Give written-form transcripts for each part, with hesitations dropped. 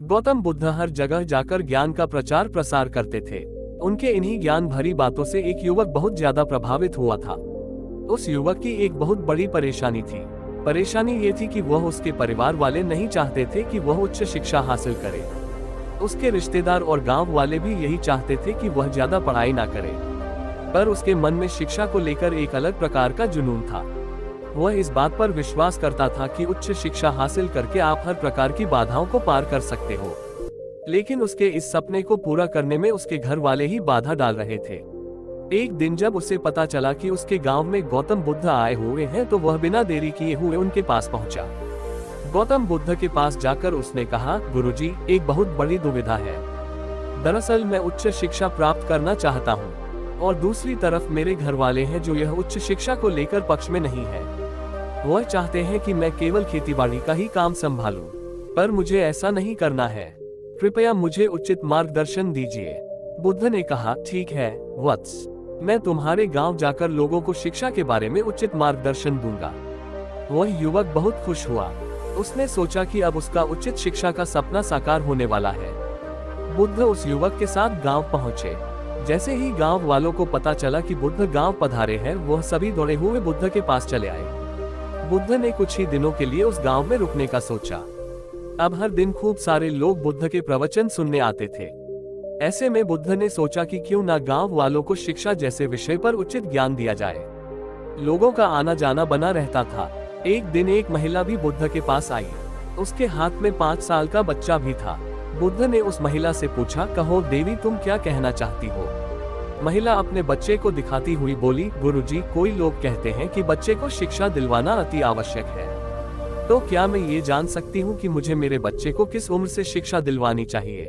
गौतम बुद्ध हर जगह जाकर ज्ञान का प्रचार प्रसार करते थे। उनके इन्हीं ज्ञान भरी बातों से एक युवक बहुत ज्यादा प्रभावित हुआ था। उस युवक की एक बहुत बड़ी परेशानी थी। परेशानी ये थी कि वह उसके परिवार वाले नहीं चाहते थे कि वह उच्च शिक्षा हासिल करे। उसके रिश्तेदार और गांव वाले भी यही चाहते थे कि वह ज्यादा पढ़ाई ना करे, पर उसके मन में शिक्षा को लेकर एक अलग प्रकार का जुनून था। वह इस बात पर विश्वास करता था कि उच्च शिक्षा हासिल करके आप हर प्रकार की बाधाओं को पार कर सकते हो। लेकिन उसके इस सपने को पूरा करने में उसके घर वाले ही बाधा डाल रहे थे। एक दिन जब उसे पता चला कि उसके गांव में गौतम बुद्ध आए हुए हैं, तो वह बिना देरी किए हुए उनके पास पहुंचा। गौतम बुद्ध के पास जाकर उसने कहा, गुरुजी, एक बहुत बड़ी दुविधा है। दरअसल मैं उच्च शिक्षा प्राप्त करना चाहता हूँ, और दूसरी तरफ मेरे घर वाले हैं जो यह उच्च शिक्षा को लेकर पक्ष में नहीं है। वह चाहते हैं कि मैं केवल खेतीबाड़ी का ही काम संभालूं, पर मुझे ऐसा नहीं करना है। कृपया मुझे उचित मार्गदर्शन दीजिए। बुद्ध ने कहा, ठीक है वत्स, मैं तुम्हारे गांव जाकर लोगों को शिक्षा के बारे में उचित मार्गदर्शन दूंगा। वह युवक बहुत खुश हुआ। उसने सोचा कि अब उसका उचित शिक्षा का सपना साकार होने वाला है। बुद्ध उस युवक के साथ गांव पहुंचे। जैसे ही गांव वालों को पता चला कि बुद्ध गांव पधारे हैं, वह सभी दौड़े हुए बुद्ध के पास चले आए। बुद्ध ने कुछ ही दिनों के लिए उस गांव में रुकने का सोचा। अब हर दिन खूब सारे लोग बुद्ध के प्रवचन सुनने आते थे। ऐसे में बुद्ध ने सोचा कि क्यों ना गांव वालों को शिक्षा जैसे विषय पर उचित ज्ञान दिया जाए। लोगों का आना जाना बना रहता था। एक दिन एक महिला भी बुद्ध के पास आई। उसके हाथ में 5 साल का बच्चा भी था। बुद्ध ने उस महिला से पूछा, कहो देवी, तुम क्या कहना चाहती हो? महिला अपने बच्चे को दिखाती हुई बोली, गुरुजी, कोई लोग कहते हैं कि बच्चे को शिक्षा दिलवाना अति आवश्यक है। तो क्या मैं ये जान सकती हूँ कि मुझे मेरे बच्चे को किस उम्र से शिक्षा दिलवानी चाहिए,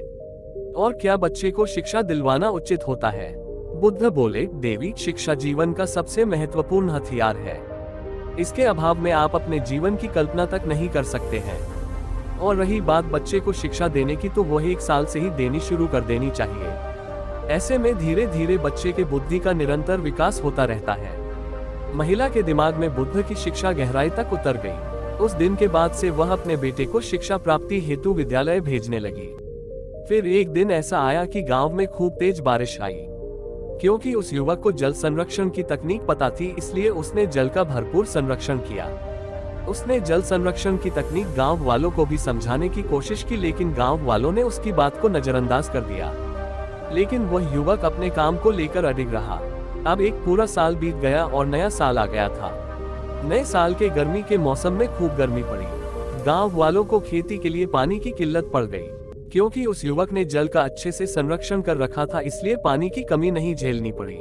और क्या बच्चे को शिक्षा दिलवाना उचित होता है? बुद्ध बोले, देवी, शिक्षा जीवन का सबसे महत्वपूर्ण हथियार है। इसके अभाव में आप अपने जीवन की कल्पना तक नहीं कर सकते हैं। और रही बात बच्चे को शिक्षा देने की, तो वह 1 साल से ही देनी शुरू कर देनी चाहिए। ऐसे में धीरे धीरे बच्चे के बुद्धि का निरंतर विकास होता रहता है। महिला के दिमाग में बुद्ध की शिक्षा गहराई तक उतर गई। उस दिन के बाद से वह अपने बेटे को शिक्षा प्राप्ति हेतु विद्यालय भेजने लगी। फिर एक दिन ऐसा आया कि गांव में खूब तेज बारिश आई। क्योंकि उस युवक को जल संरक्षण की तकनीक पता थी, इसलिए उसने जल का भरपूर संरक्षण किया। उसने जल संरक्षण की तकनीक गांव वालों को भी समझाने की कोशिश की, लेकिन गांव वालों ने उसकी बात को नजरअंदाज कर दिया। लेकिन वह युवक अपने काम को लेकर अडिग रहा। अब एक पूरा साल बीत गया और नया साल आ गया था। नए साल के गर्मी के मौसम में खूब गर्मी पड़ी। गांव वालों को खेती के लिए पानी की किल्लत पड़ गई। क्योंकि उस युवक ने जल का अच्छे से संरक्षण कर रखा था, इसलिए पानी की कमी नहीं झेलनी पड़ी।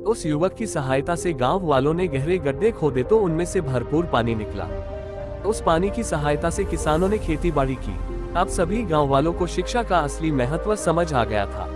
उस युवक की सहायता से गांव वालों ने गहरे गड्ढे खोदे, तो उनमें से भरपूर पानी निकला। उस पानी की सहायता से किसानों ने खेती बाड़ी की। अब सभी गांव वालों को शिक्षा का असली महत्व समझ आ गया था।